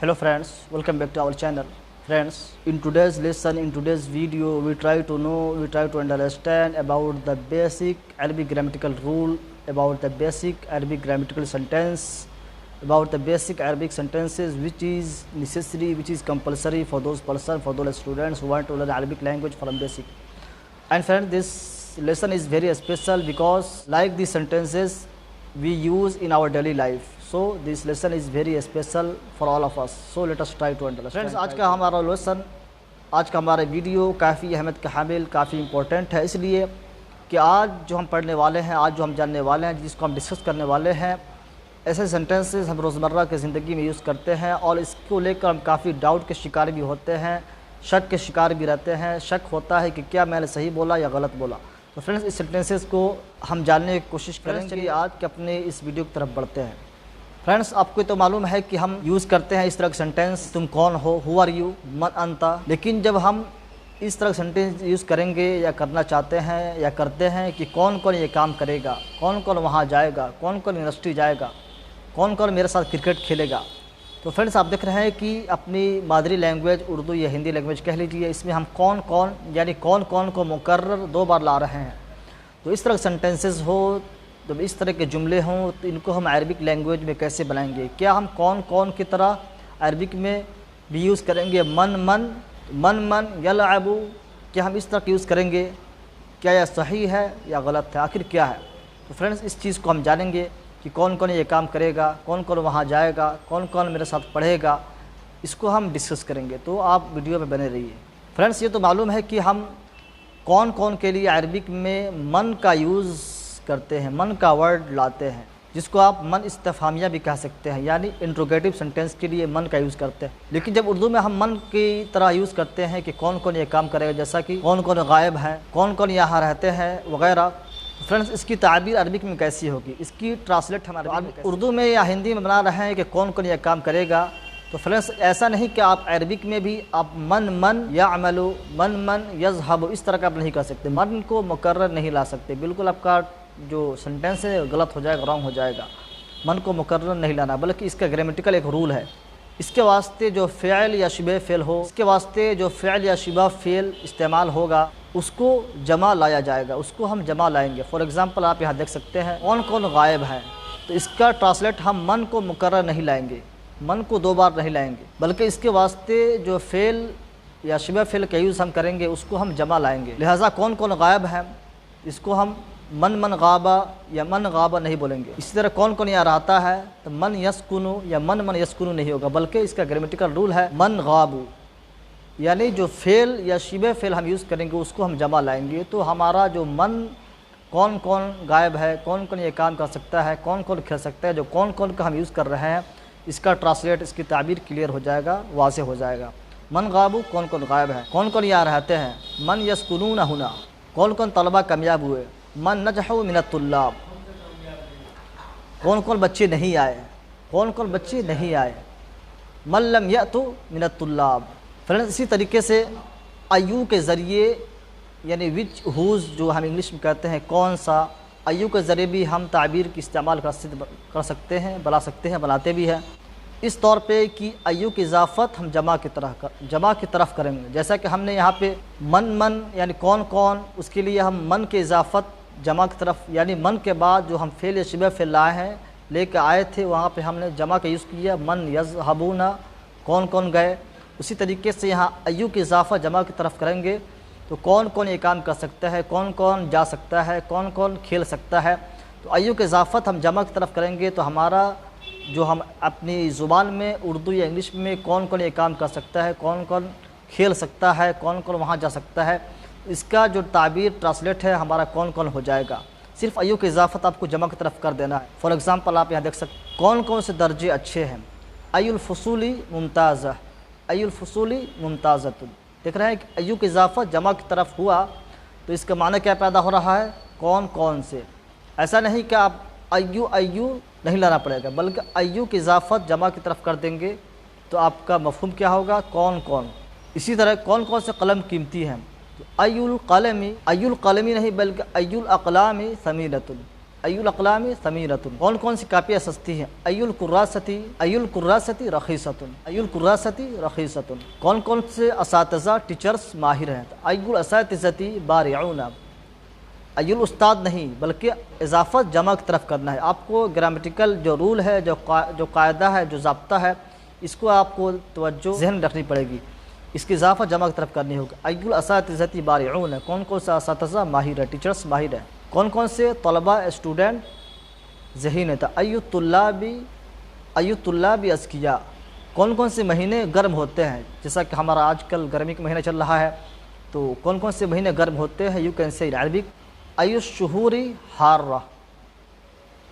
Hello friends, welcome back to our channel. Friends, in today's lesson, in today's video, we try to understand about the basic Arabic grammatical rule, about the basic Arabic grammatical sentence, about the basic Arabic sentences which is necessary, which is compulsory for those person, for those students who want to learn Arabic language from basic. And friends, this lesson is very special because like these sentences we use in our daily life. So this lesson is very special for all of us. So let us try to understand. Friends, आज का हमारा lesson, आज का हमारा video काफ़ी अहमियत का हामिल, काफ़ी इम्पोर्टेंट है, इसलिए कि आज जो हम पढ़ने वाले हैं, आज जो हम जानने वाले हैं, जिसको हम डिस्कस करने वाले हैं, ऐसे सेंटेंसेस हम रोज़मर्रा की ज़िंदगी में यूज़ करते हैं और इसको लेकर हम काफ़ी डाउट के शिकार भी होते हैं, शक के शिकार भी रहते हैं। शक होता है कि क्या मैंने सही बोला या गलत बोला। तो फ्रेंड्स, इस सेंटेंसेस को हम जानने की कोशिश करेंगे। चलिए आज के अपने इस वीडियो की तरफ बढ़ते हैं। फ्रेंड्स, आपको तो मालूम है कि हम यूज़ करते हैं इस तरह का सेंटेंस, तुम कौन हो, हु आर यू, मन अंता। लेकिन जब हम इस तरह का सेंटेंस यूज़ करेंगे या करना चाहते हैं या करते हैं कि कौन कौन ये काम करेगा, कौन कौन वहाँ जाएगा, कौन कौन यूनिवर्सिटी जाएगा, कौन कौन मेरे साथ क्रिकेट खेलेगा, तो फ्रेंड्स आप देख रहे हैं कि अपनी मादरी लैंग्वेज उर्दू या हिंदी लैंग्वेज कह लीजिए, इसमें हम कौन कौन यानी कौन कौन को मुकर्रर 2 बार ला रहे हैं। तो इस तरह के सेंटेंसेस हो, तो इस तरह के जुमले हों, तो इनको हम अरबिक लैंग्वेज में कैसे बनाएंगे। क्या हम कौन कौन की तरह अरबिक में भी यूज़ करेंगे, मन मन मन मन यलअबु, क्या हम इस तरह के यूज़ करेंगे, क्या यह सही है या गलत है, आखिर क्या है। तो फ्रेंड्स, इस चीज़ को हम जानेंगे कि कौन कौन ये काम करेगा, कौन कौन वहाँ जाएगा, कौन कौन मेरे साथ पढ़ेगा, इसको हम डिस्कस करेंगे। तो आप वीडियो में बने रहिए। फ्रेंड्स, ये तो मालूम है कि हम कौन कौन के लिए अरबिक में मन का यूज़ करते हैं, मन का वर्ड लाते हैं, जिसको आप मन इस्तिफामिया भी कह सकते हैं, यानी इंट्रोगेटिव सेंटेंस के लिए मन का यूज़ करते हैं। लेकिन जब उर्दू में हम मन की तरह यूज़ करते हैं कि कौन कौन ये काम करेगा, जैसा कि कौन कौन गायब हैं, कौन कौन यहाँ रहते हैं वगैरह, फ्रेंड्स इसकी ताबीर अरबिक में कैसी होगी, इसकी ट्रांसलेट हमारे उर्दू में या हिंदी में बना रहे हैं कि कौन कौन ये काम करेगा। तो फ्रेंड्स, ऐसा नहीं कि आप अरबिक में भी आप मन मन या अमलो, मन मन यज़हब, इस तरह का आप नहीं कर सकते। मन को मुकर्रर नहीं ला सकते, बिल्कुल आपका जो सेंटेंस है गलत हो जाएगा, रॉन्ग हो जाएगा। मन को मुकर्रर नहीं लाना, बल्कि इसका ग्रामेटिकल एक रूल है। इसके वास्ते जो फ़िअल या शिबह फ़िअल हो, इसके वास्ते जो फ़िअल या शिबह फ़िअल इस्तेमाल होगा, उसको जमा लाया जाएगा, उसको हम जमा लाएंगे। फॉर एग्ज़ाम्पल आप यहाँ देख सकते हैं कौन कौन गायब है, तो इसका ट्रांसलेट हम मन को मुकर्रर नहीं लाएंगे, मन को 2 बार नहीं लाएंगे, बल्कि इसके वास्ते जो फ़िअल या शिबह फ़िअल का यूज़ हम करेंगे उसको हम जमा लाएंगे। लिहाजा कौन कौन गायब है, इसको हम मन मन गाबा या मन गाबा नहीं बोलेंगे। इसी तरह कौन कौन यहाँ रहता है, तो मन यस्कुनु या मन मन यस्कुनु नहीं होगा, बल्कि इसका ग्रामेटिकल रूल है मन गाबू, यानी जो फ़ेल या शिबह फ़ेल हम यूज़ करेंगे उसको हम जमा लाएंगे। तो हमारा जो मन कौन कौन गायब है, कौन कौन ये काम कर सकता है, कौन कौन खेल सकता है, जो कौन कौन का हम यूज़ कर रहे हैं, इसका ट्रांसलेट, इसकी ताबीर क्लियर हो जाएगा, वाज़ेह हो जाएगा। मन गाबू, कौन कौन गायब है, कौन कौन यहाँ रहते हैं। मन यस्कुनून हुना, कौन कौन तलबा कामयाब हुए। मन नजहु मिनत्तुल्लाब, कौन कौन बच्चे नहीं आए, कौन कौन बच्चे नहीं आए। मन लम यअतु मिनत्तुल्लाब। फ्रेंड्स, इसी तरीके से अय्यू के ज़रिए, यानी विच हुज़ जो हम इंग्लिश में कहते हैं कौन सा, अय्यू के ज़रिए भी हम ताबीर की इस्तेमाल कर सकते हैं, बना सकते हैं, बनाते भी हैं। इस तौर पे कि अय्यू की इजाफ़त हम जमा की तरफ करेंगे। जैसा कि हमने यहाँ पे मन मन यानी कौन कौन, उसके लिए हम मन की इजाफ़त जमा की तरफ, यानी मन के बाद जो हम फ़ेल या शिबह फ़ेल लाए हैं, लेके आए थे, वहाँ पे हमने जमा का यूज़ किया, मन यज़हबूना, कौन कौन गए। उसी तरीके से यहाँ अय्यू की इजाफ़ा जमा की तरफ करेंगे, तो कौन कौन ये काम कर सकता है, कौन कौन जा सकता है, कौन कौन खेल सकता है। तो अय्यू की इजाफ़त हम जमा की तरफ करेंगे, तो हमारा जो हम अपनी ज़ुबान में उर्दू या इंग्लिश में कौन कौन ये काम कर सकता है, कौन कौन खेल सकता है, कौन कौन वहाँ जा सकता है, इसका जो ताबीर ट्रांसलेट है हमारा कौन कौन हो जाएगा। सिर्फ अय्यू की इजाफ़त आपको जमा की तरफ कर देना है। फॉर एग्ज़ाम्पल आप यहाँ देख सकते कौन कौन से दर्जे अच्छे हैं। अय्युल फसूली मुमताज़, अय्युल फसूली मुमताज़तुन। देख रहे हैं कि अय्यू की इजाफ़त जमा की तरफ हुआ, तो इसका माना क्या पैदा हो रहा है, कौन कौन से। ऐसा नहीं कि आप अय्यू अय्यू नहीं लाना पड़ेगा, बल्कि अय्यू की इजाफ़त जमा की तरफ कर देंगे, तो आपका मफ़हूम क्या होगा, कौन कौन। इसी तरह कौन कौन से कलम कीमती हैं, तो अय्युल कलमी नहीं बल्कि अय्युल अक़लामी समीनतुन, अय्युल अक़लामी समीरतुन, कौन कौन सी कापियाँ सस्ती हैं? अय्युल कुर्रासती रखीसतुन, अय्युल कुर्रासती रखीसतुन, कौन कौन से असातिज़ा टीचर्स माहिर हैं? तो अय्युल असातिज़ती बारिऊन, अय्युल उस्ताद नहीं बल्कि इजाफ़त जमा की तरफ करना है। आपको ग्रामेटिकल जो रूल है, जो कायदा है, जो ज़ाब्ता है, इसको आपको तवज्जो ज़हन रखनी पड़ेगी। इसकी इजाफ़ा जमा की तरफ करनी होगी। अय्युल असातिज़ती बारिऊन है, कौन कौन सा असातिज़ा माहिर है, टीचर्स माहिर है। कौन कौन से तलबा स्टूडेंट ज़हीन है? तो अय्युत्तुल्लाबी अज़किया, कौन कौन से महीने गर्म होते हैं? जैसा कि हमारा आजकल गर्मी का महीना चल रहा है, तो कौन कौन से महीने गर्म होते हैं? You can say in Arabic अय्युश्शुहूरी हार्रा,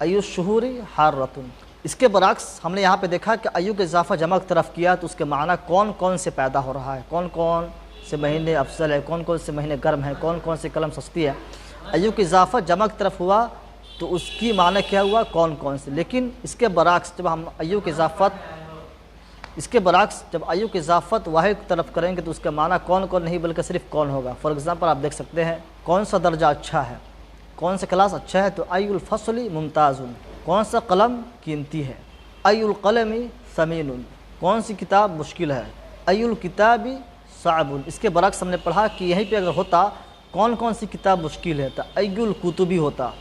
अय्युश्शुहूरी हार्रतुन। इसके बरअक्स हमने यहाँ पे देखा कि अय्यु के इजाफ़ा जमा की तरफ किया तो उसके माना कौन कौन से पैदा हो रहा है, कौन कौन से महीने अफजल है, कौन कौन से महीने गर्म हैं, कौन कौन से कलम सस्ती है। अय्यु की इजाफ़ा जमा की तरफ हुआ तो उसकी माना क्या हुआ? कौन कौन से। लेकिन इसके बरअक्स जब हम अय्यु की इजाफ़त वाहिद की तरफ करेंगे तो उसका माना कौन कौन नहीं बल्कि सिर्फ कौन होगा। फॉर एग्ज़ाम्पल आप देख सकते हैं, कौन सा दर्जा अच्छा है, कौन सा क्लास अच्छा है? तो अय्युल फ़स्ली मुमताज़ुन, कौन सा कलम कीमती है। अय्युल क़लमी समीनुन, कौन सी किताब मुश्किल है। अय्युल किताबी साअबुन। इसके बरअक्स हमने पढ़ा कि यहीं पे अगर होता कौन कौन सी किताब मुश्किल है तो अय्युल कुतुबी होता,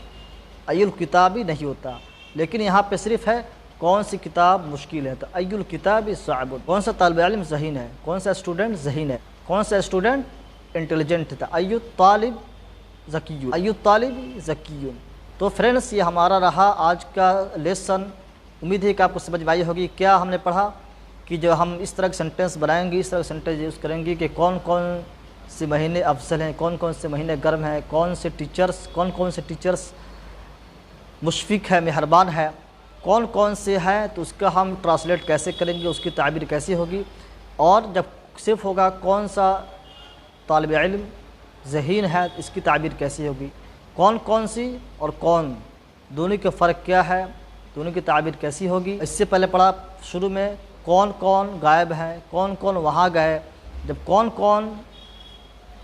अय्युल किताबी नहीं होता। लेकिन यहाँ पे सिर्फ है कौन सी किताब मुश्किल है तो अय्युल किताबी साअबुन। कौन सा तालिब इल्म ज़हीन है, कौन सा स्टूडेंट ज़हीन है, कौन सा स्टूडेंट इंटेलिजेंट है। अय्युत तालिब ज़कियुन, अय्युत तालिब ज़कियुन। तो फ्रेंड्स, ये हमारा रहा आज का लेसन। उम्मीद है कि आपको समझ में आई होगी। क्या हमने पढ़ा कि जो हम इस तरह के सेंटेंस बनाएंगे, इस तरह के सेंटेंस यूज़ करेंगे कि कौन कौन से महीने अफजल हैं, कौन कौन से महीने गर्म हैं, कौन कौन से टीचर्स मुशफ़िक़ है, मेहरबान है, कौन कौन से हैं, तो उसका हम ट्रांसलेट कैसे करेंगे, उसकी ताबीर कैसी होगी। और जब सिर्फ होगा कौन सा तालिब इल्म ज़हीन है, इसकी ताबीर कैसी होगी। कौन कौन सी और कौन, दोनों के फ़र्क क्या है, दोनों की ताबीर कैसी होगी। इससे पहले पढ़ा शुरू में कौन कौन गायब हैं, कौन कौन वहाँ गए।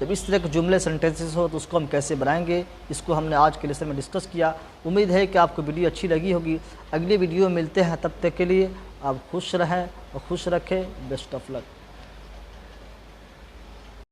जब इस तरह के जुमले सेंटेंसेस हो तो उसको हम कैसे बनाएंगे, इसको हमने आज के लेसन में डिस्कस किया। उम्मीद है कि आपको वीडियो अच्छी लगी होगी। अगली वीडियो में मिलते हैं, तब तक के लिए आप खुश रहें और खुश रखें। Best of luck.